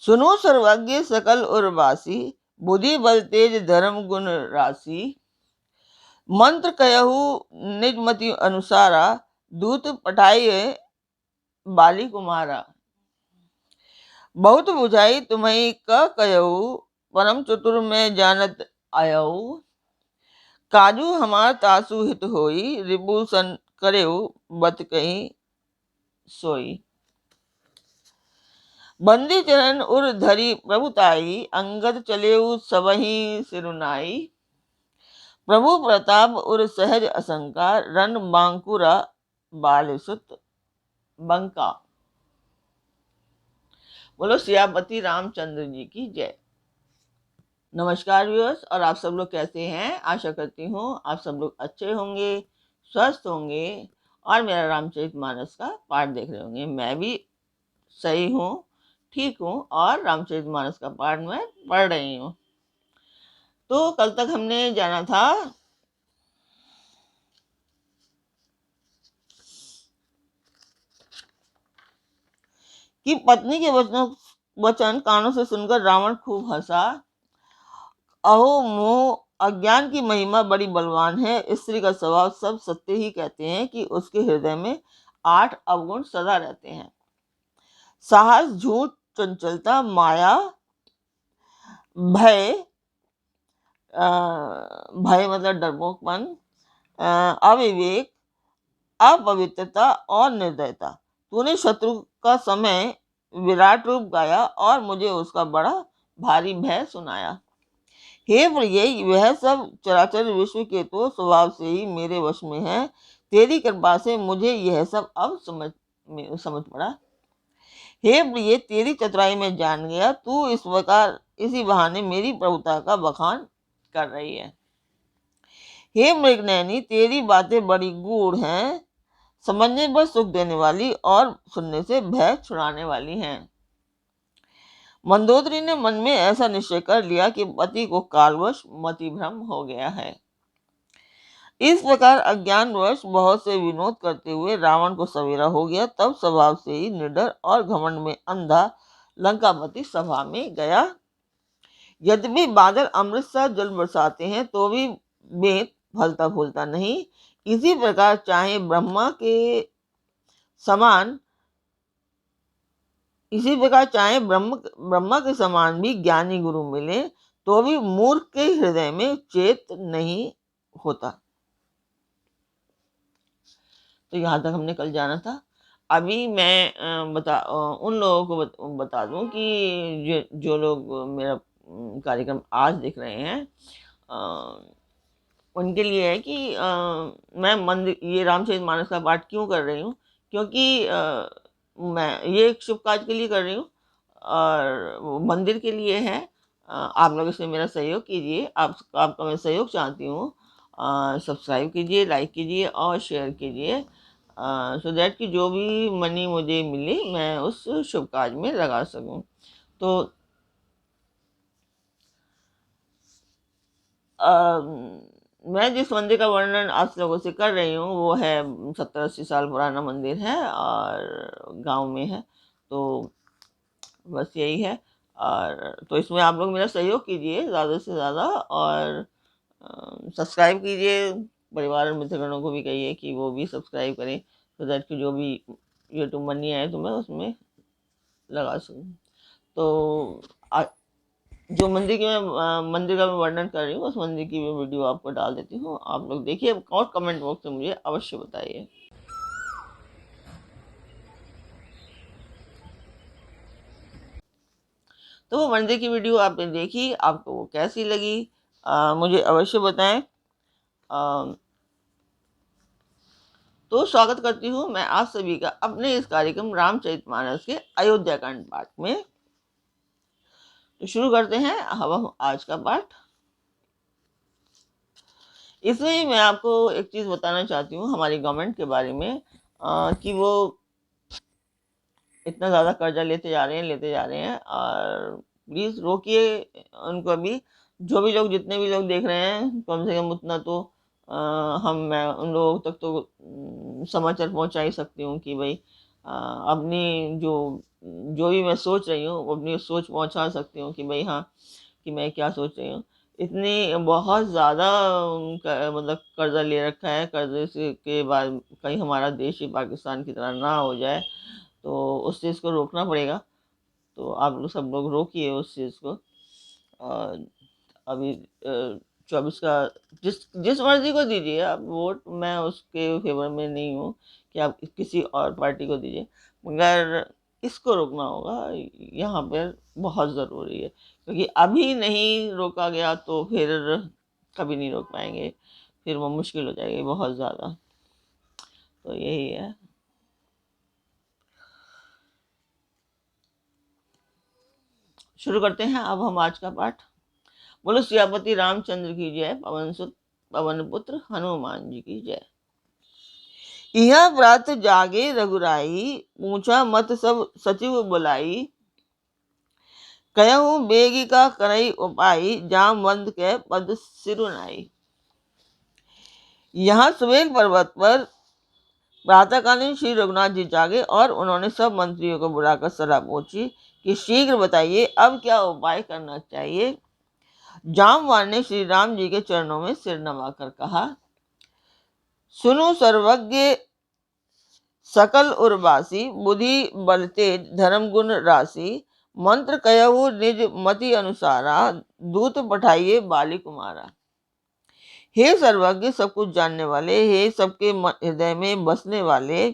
सुनो सर्वज्ञ सकल उर्वासी, बुद्धि बल तेज धर्म गुण राशि। मंत्र कहु निज मति अनुसारा, दूत पठाइए बाली कुमारा। बहुत बुझाई तुम्हें कहु, परम चतुर में जानत आयऊ। काजू हमार तासु हित होई, रिपुसन करेऊ बत कहीं सोई। बंदी चरण उर धरी प्रभुताई, अंगद चलेऊ सबही सिरुनाई। प्रभु प्रताप उर सहज असंका, रन बांकुरा बालसुत बंका। बोलो सियापति रामचंद्र जी की जय। नमस्कार व्यूअर्स, और आप सब लोग कैसे हैं? आशा करती हूँ आप सब लोग अच्छे होंगे, स्वस्थ होंगे और मेरा रामचरितमानस का पाठ देख रहे होंगे। मैं भी सही हूँ, ठीक हूँ और रामचरितमानस का पाठ मैं पढ़ रही हूँ। तो कल तक हमने जाना था कि पत्नी के वचन कानों से सुनकर रावण खूब हंसा। अहो मोह अज्ञान की महिमा बड़ी बलवान है। स्त्री का स्वभाव सब सत्य ही कहते हैं कि उसके हृदय में 8 अवगुण सदा रहते हैं। साहस, झूठ, चंचलता, माया, भय, भय मतलब डरपोकपन, अविवेक, अपवित्रता और निर्दयता। तूने शत्रु का समय विराट रूप गाया और मुझे उसका बड़ा भारी भय सुनाया। हे प्रिय, वह सब चराचर विश्व के तो स्वभाव से ही मेरे वश में है। तेरी कृपा से मुझे यह सब अब समझ पड़ा। हे प्रिय, तेरी चतुराई में जान गया। तू इस प्रकार इसी बहाने मेरी प्रभुता का बखान कर रही है। हे मृगनयनी, तेरी बातें बड़ी गूढ़ हैं, समझने पर सुख देने वाली और सुनने से भय छुड़ाने वाली हैं। मंदोदरी ने मन में ऐसा निश्चय कर लिया कि पति को कालवश मतिभ्रम हो गया है। इस प्रकार अज्ञानवश बहुत से विनोद करते हुए रावण को सवेरा हो गया। तब स्वभाव से ही निडर और घमंड में अंधा लंकापति सभा में गया। यद्यपि बादल अमृत सा जल बरसाते हैं तो भी बेंत फलता फूलता नहीं। इसी प्रकार चाहे ब्रह्मा के समान भी ज्ञानी गुरु मिले तो भी मूर्ख के हृदय में चेत नहीं होता। तो यहाँ तक हमने कल जाना था। अभी मैं उन लोगों को बता दूं कि जो लोग मेरा कार्यक्रम आज देख रहे हैं, उनके लिए है कि मैं ये रामचरितमानस का पाठ क्यों कर रही हूँ, क्योंकि मैं ये एक शुभ कार्य के लिए कर रही हूँ और मंदिर के लिए है। आप लोग इसमें मेरा सहयोग कीजिए। आपका मैं सहयोग चाहती हूँ। सब्सक्राइब कीजिए, लाइक कीजिए और शेयर कीजिए, सो दैट कि जो भी मनी मुझे मिले मैं उस शुभ कार्य में लगा सकूं। तो मैं जिस मंदिर का वर्णन आप लोगों से कर रही हूँ वो है 70-80 साल पुराना मंदिर है और गांव में है। तो बस यही है। और तो इसमें आप लोग मेरा सहयोग कीजिए ज़्यादा से ज़्यादा और सब्सक्राइब कीजिए। परिवार और मित्रगणों को भी कहिए कि वो भी सब्सक्राइब करें, तो दैट कि जो भी यूट्यूब मनी आए तो मैं उसमें लगा सकूँ। तो जो मंदिर का मैं वर्णन कर रही हूँ उस मंदिर की वीडियो आपको डाल देती हूँ, आप लोग देखिए और कमेंट बॉक्स में मुझे अवश्य बताइए। तो वो मंदिर की वीडियो आपने देखी, आपको वो कैसी लगी मुझे अवश्य बताएं। तो स्वागत करती हूँ मैं आप सभी का अपने इस कार्यक्रम रामचरितमानस के अयोध्या कांड पाठ में। तो शुरू करते हैं हम आज का पाठ। इसमें मैं आपको एक चीज बताना चाहती हूँ हमारी गवर्नमेंट के बारे में, कि वो इतना ज़्यादा कर्जा लेते जा रहे हैं और प्लीज़ रोकिए उनको। अभी जो भी लोग जितने भी लोग देख रहे हैं कम से कम उतना तो मैं उन लोगों तक तो समाचार पहुंचा ही सकती हूँ कि भाई अपनी जो जो भी मैं सोच रही हूँ वो अपनी सोच पहुंचा सकती हूँ कि भाई हाँ, कि मैं क्या सोच रही हूँ। इतनी बहुत ज़्यादा मतलब कर्जा ले रखा है, कर्जे से के बाद कहीं हमारा देश ही पाकिस्तान की तरह ना हो जाए, तो उस चीज़ को रोकना पड़ेगा। तो आप लोग सब लोग रोकिए उस चीज़ को। और अभी 24 का जिस जिस मर्जी को दीजिए आप वोट, मैं उसके फेवर में नहीं हूँ कि आप किसी और पार्टी को दीजिए, मगर इसको रोकना होगा, यहाँ पर बहुत ज़रूरी है, क्योंकि अभी नहीं रोका गया तो फिर कभी नहीं रोक पाएंगे, फिर वो मुश्किल हो जाएगी बहुत ज़्यादा। तो यही है। शुरू करते हैं अब हम आज का पाठ। बोलो सियापति रामचंद्र की जय, पवन सुत पवन पुत्र हनुमान जी की जय। यह व्रत जागे रघुराई, पूछा मत सब सचिव बुलाई। कहूँ बेगी का करई उपाई, जामवंत के पद सिरुनाई। यहाँ सुबेल पर्वत पर प्रातःकालीन श्री रघुनाथ जी जागे और उन्होंने सब मंत्रियों को बुलाकर सलाह पूछी कि शीघ्र बताइए अब क्या उपाय करना चाहिए। जामवान ने श्री राम जी के चरणों में सिर नवाकर कहा, सुनो सर्वज्ञ सकल उर्वासी, बुद्धि बल तेज धर्म गुण राशि। मंत्र कहु निज मति अनुसारा, दूत पठाइए बाली कुमारा। हे सर्वज्ञ सब कुछ जानने वाले, हे सबके हृदय में बसने वाले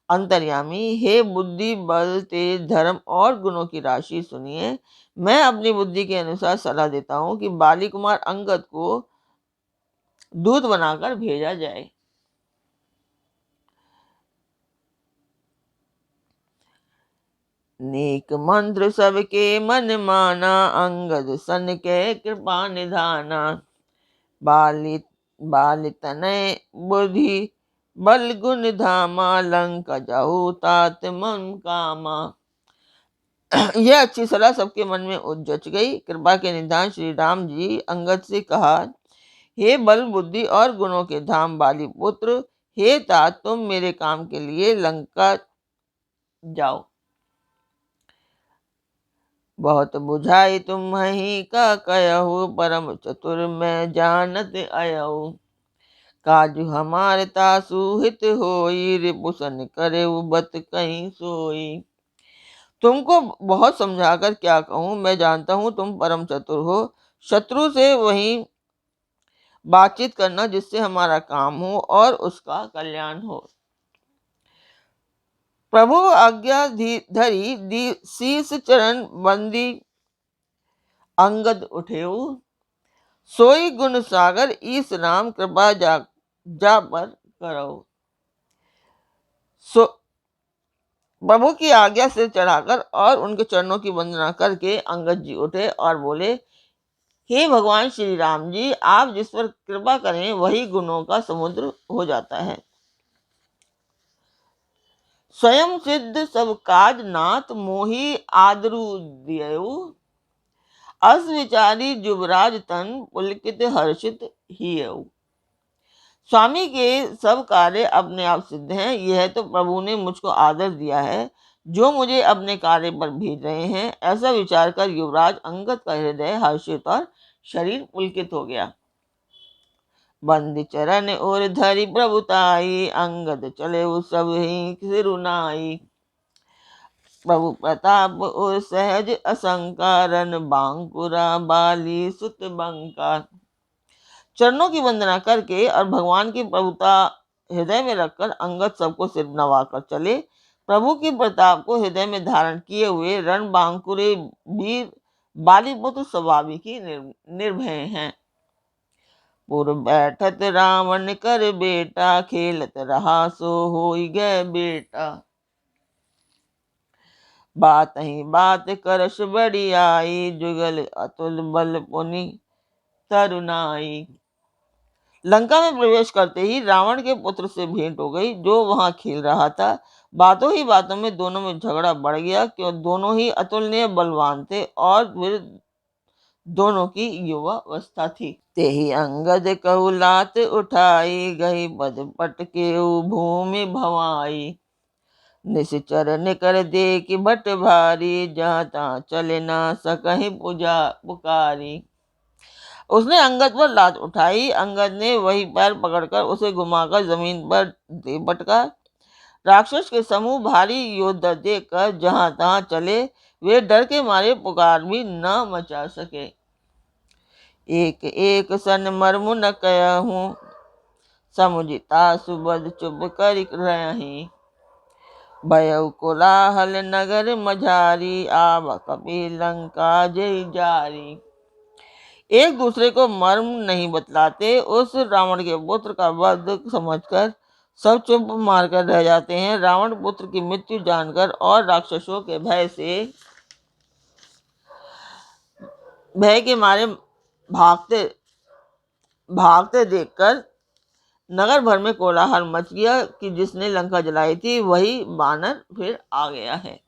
अंतर्यामी, हे बुद्धि बल तेज धर्म और गुणों की राशि, सुनिए मैं अपनी बुद्धि के अनुसार सलाह देता हूँ कि बाली कुमार अंगद को दूत बनाकर भेजा जाए। नेक मंत्र सबके मन माना, अंगद सन के कृपा निधाना। बालित बाल तनय बुद्धि बल गुण धामा, लंक जाहु तात मन कामा। यह अच्छी सलाह सबके मन में उजच गई। कृपा के निधान श्री राम जी अंगद से कहा, हे बल बुद्धि और गुणों के धाम बाली पुत्र, हे तात तुम मेरे काम के लिए लंका जाओ। बहुत बुझाई तुम्हि का कहु, परम चतुर मैं जानत अयहु। काजु हमार तासु हित होई, रिपुसन करे बत कहीं सोई। तुमको बहुत समझाकर क्या कहूँ, मैं जानता हूँ तुम परम चतुर हो। शत्रु से वही बातचीत करना जिससे हमारा काम हो और उसका कल्याण हो। प्रभु आज्ञा धरी दी शीस चरण बंदी, अंगद उठेऊ। सोई गुण सागर ईस राम, कृपा जा पर करो। सो प्रभु की आज्ञा से चढ़ाकर और उनके चरणों की वंदना करके अंगद जी उठे और बोले, हे भगवान श्री राम जी, आप जिस पर कृपा करें वही गुणों का समुद्र हो जाता है। स्वयं सिद्ध सब काज नाथ, मोहि आदरु दियऊ। अस विचारी जुबराज तन, पुलकित हर्षित हियऊ। स्वामी के सब कार्य अपने आप सिद्ध हैं, यह तो प्रभु ने मुझको आदर दिया है जो मुझे अपने कार्य पर भेज रहे हैं। ऐसा विचार कर युवराज अंगद का हृदय हर्षित और शरीर पुलकित हो गया। बंद चरण और धरि प्रभुताई, अंगद चले सब ही सिरुनाई। प्रभु प्रताप और सहज असंकारन, बांकुरा बाली सुत बंका। चरणों की वंदना करके और भगवान की प्रभुता हृदय में रखकर अंगद सबको सिर नवाकर चले। प्रभु की प्रताप को हृदय में धारण किए हुए रणबांकुरे वीर बालीपुत्र स्वाभाविक ही निर्भय हैं। पुर बैठत रावण कर बेटा, खेलत रहा सो होई गए बेटा। बात ही बात करस बड़ी आई, जुगल अतुल बल पुनि तरुनाई। लंका में प्रवेश करते ही रावण के पुत्र से भेंट हो गई जो वहां खेल रहा था। बातों ही बातों में दोनों में झगड़ा बढ़ गया, क्यों दोनों ही अतुलनीय बलवान थे और फिर दोनों की युवा अवस्था थी। ते ही अंगद कहु लात उठाई, गई पद पट के भूमि भवाई। निश्चर निकर दे कि भट भारी, जहाँ तहाँ चले ना सकहीं पूजा पुकारी। उसने अंगद पर लात उठाई। अंगद ने वही पैर पकड़कर उसे घुमाकर जमीन पर दे पटका। राक्षस के समूह भारी योद्धा देखकर जहां तहां चले, वे डर के मारे पुकार भी न मचा सके। एक एक सन मर्मु न कहूँ, समुझिता सुबद चुप कर रही। भयउ कोलाहल नगर मझारी, आव कपि लंका जय जारी। एक दूसरे को मर्म नहीं बतलाते। उस रावण के पुत्र का वध समझकर सब चुप मारकर रह जाते हैं। रावण पुत्र की मृत्यु जानकर और राक्षसों के भय के मारे भागते भागते देखकर नगर भर में कोलाहल मच गया कि जिसने लंका जलाई थी वही बानर फिर आ गया है।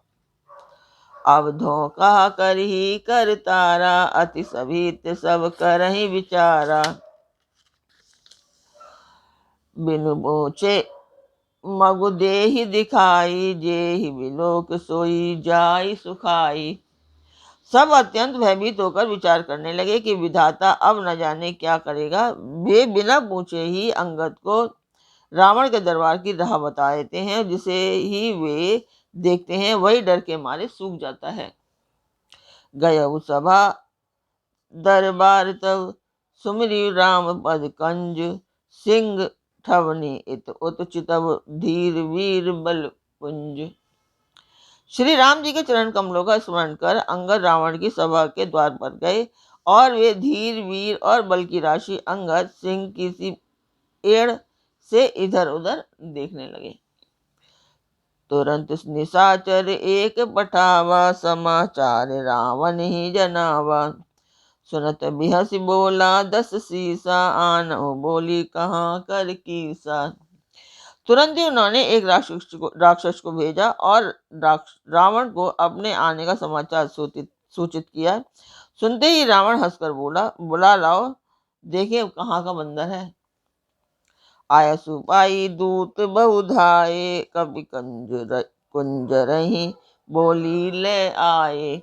अब धोखा कर ही कर तारा, अति सभीत सब करहि विचारा। बिनु बोचे मगु देहि दिखाई, जेहि बिलोक सोई जाई सुखाई। सब अत्यंत भयभीत होकर विचार करने लगे कि विधाता अब न जाने क्या करेगा। वे बिना पूछे ही अंगद को रावण के दरबार की राह बता देते हैं। जिसे ही वे देखते हैं वही डर के मारे सूख जाता है। गयउ सभा दरबार तब, सुमिरि राम पद कंज, सिंह ठवनी इत उत चितव, धीर वीर बल पुंज। श्री राम जी के चरण कमलों का स्मरण कर अंगद रावण की सभा के द्वार पर गए और वे धीर वीर और बल की राशि अंगद सिंह किसी एड़ से इधर उधर देखने लगे। तुरंत निशाचर एक पठावा, समाचार रावण ही जनावा। सुनत बिहस बोला 10 सीसा, आनहु बोली कहाँ कर कीसा। तुरंत ही उन्होंने एक राक्षस को भेजा और रावण को अपने आने का समाचार सूचित किया। सुनते ही रावण हंसकर बोला, बुला लाओ, देखिए कहाँ का बंदर है। आया सुपाई दूत बहुधाये, कवि कुंजरहि बोली ले आए।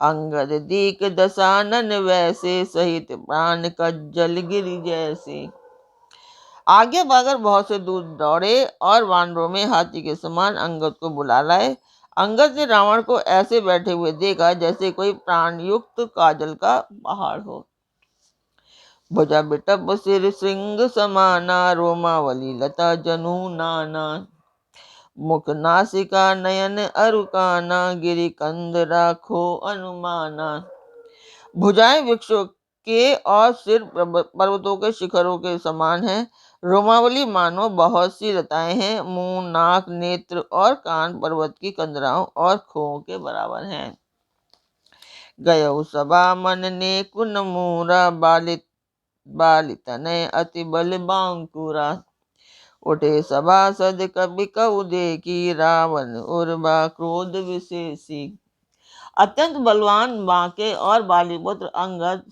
अंगद दीक दसानन वैसे, सहित प्राण कज्जल गिरि जैसे। आगे पाकर बहुत से दूत दौड़े और वानरों में हाथी के समान अंगद को बुला लाए। अंगद ने रावण को ऐसे बैठे हुए देखा जैसे कोई प्राण युक्त काजल का पहाड़ हो। भुजा बिटप सिर श्रृंग समाना, रोमावली लता जनु नाना। मुख नासिका नयन अरुकाना, गिरि कंद राखो अनुमाना। भुजाएं वृक्षों के और सिर पर्वतों के शिखरों के समान है। रोमावली मानो बहुत सी लताएं हैं। मुंह, नाक, नेत्र और कान पर्वत की कंदराओं और खों के बराबर हैं। गयउ सभा मन ने कुन मूरा, बालितनय अति बल बांकुरा। उठे सभासद कवि कऊ देखी, रावण उर्वा क्रोध विशेषी। अत्यंत बलवान बांके और बालीपुत्र अंगद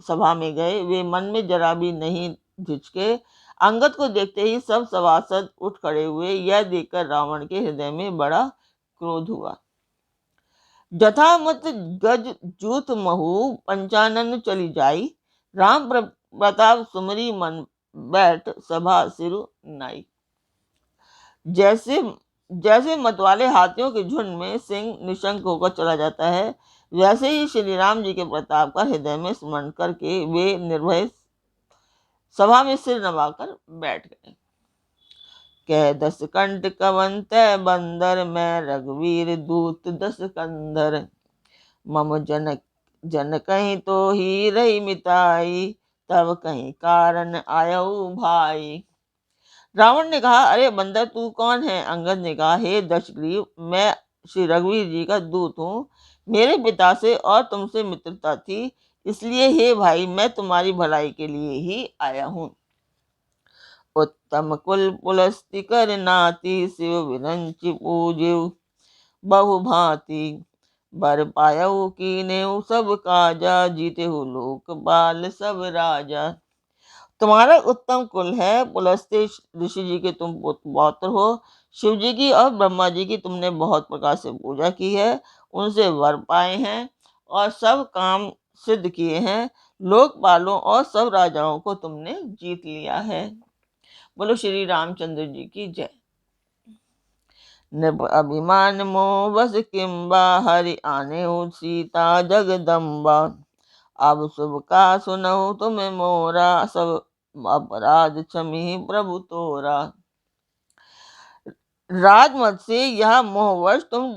सभा में गए। वे मन में जरा भी नहीं झिझके। अंगद को देखते ही सब सभासद उठ खड़े हुए। यह देखकर रावण के हृदय में बड़ा क्रोध हुआ। जथामत गज जूथ महू, पंचानन चली जाई। राम प्रताप सुमरी मन बैठ, सभा सिरु नाई। जैसे जैसे मतवाले हाथियों के झुंड में सिंह निशंक होकर चला जाता है, वैसे ही श्री राम जी के प्रताप का हृदय में स्मरण करके वे निर्भय सभा में सिर नवाकर बैठ गए। कह 10 कंठ कवन तै बंदर, मैं रघुवीर दूत 10 कंधर। मम जन कहीं तो ही रही मिताई, तब कहीं कारण आयऊ भाई। रावण ने कहा, अरे बंदर तू कौन है? अंगद ने कहा, हे दशग्रीव, मैं श्री रघुवीर जी का दूत हूँ। मेरे पिता से और तुमसे मित्रता थी, इसलिए हे भाई मैं तुम्हारी भलाई के लिए ही आया हूँ। उत्तम कुल पुलस्ति कर नाती, शिव विरंचि पूजिव बहु भांति। बर पायऊ कीनेऊ सब काजा, जीते हो लोकपाल सब राजा। तुम्हारा उत्तम कुल है, पुलस्त्य ऋषि जी के तुम पौत्र हो। शिव जी की और ब्रह्मा जी की तुमने बहुत प्रकार से पूजा की है, उनसे वर पाए हैं और सब काम सिद्ध किए हैं। लोकपालों और सब राजाओं को तुमने जीत लिया है। बोलो श्री रामचंद्र जी की जय। नृप अभिमान मोह बस किम्बा, हरि आने सीता जगदम्बा। अब शुभ का सुनहु तुम्हें मोरा, सब अपराध क्षमी प्रभु तोरा। राजमत से यह मोहवश तुम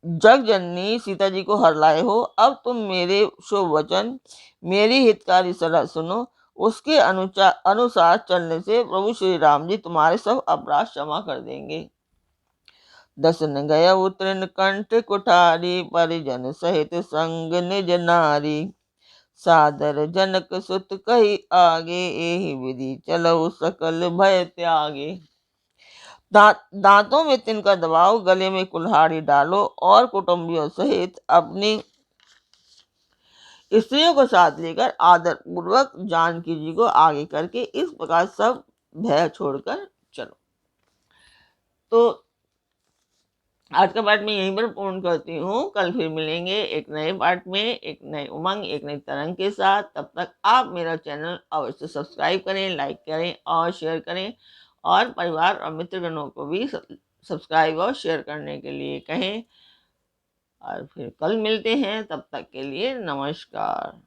जग जननी सीता जी को हर लाए हो। अब तुम मेरे शुभ वचन, मेरी हितकारी सलाह सुनो। उसके अनुसार चलने से प्रभु श्री राम जी तुम्हारे सब अपराध क्षमा कर देंगे। दसन गया तृण कंठ कुठारी, परिजन सहित संग निज नारी। सादर जनक सुत कही आगे, एहि विधि चलो सकल भय त्यागे। दांतों में तिनका दबाओ, गले में कुल्हाड़ी डालो और कुटुंबियों सहित अपनी स्त्रियों को साथ लेकर आदर पूर्वक जानकी जी को आगे करके इस प्रकार सब भय छोड़कर चलो। तो आज का पाठ मैं यहीं पर पूर्ण करती हूँ। कल फिर मिलेंगे एक नए पाठ में, एक नए उमंग, एक नई तरंग के साथ। तब तक आप मेरा चैनल अवश्य सब्सक्राइब करें, लाइक करें और शेयर करें, और परिवार और मित्रगणों को भी सब्सक्राइब और शेयर करने के लिए कहें। और फिर कल मिलते हैं, तब तक के लिए नमस्कार।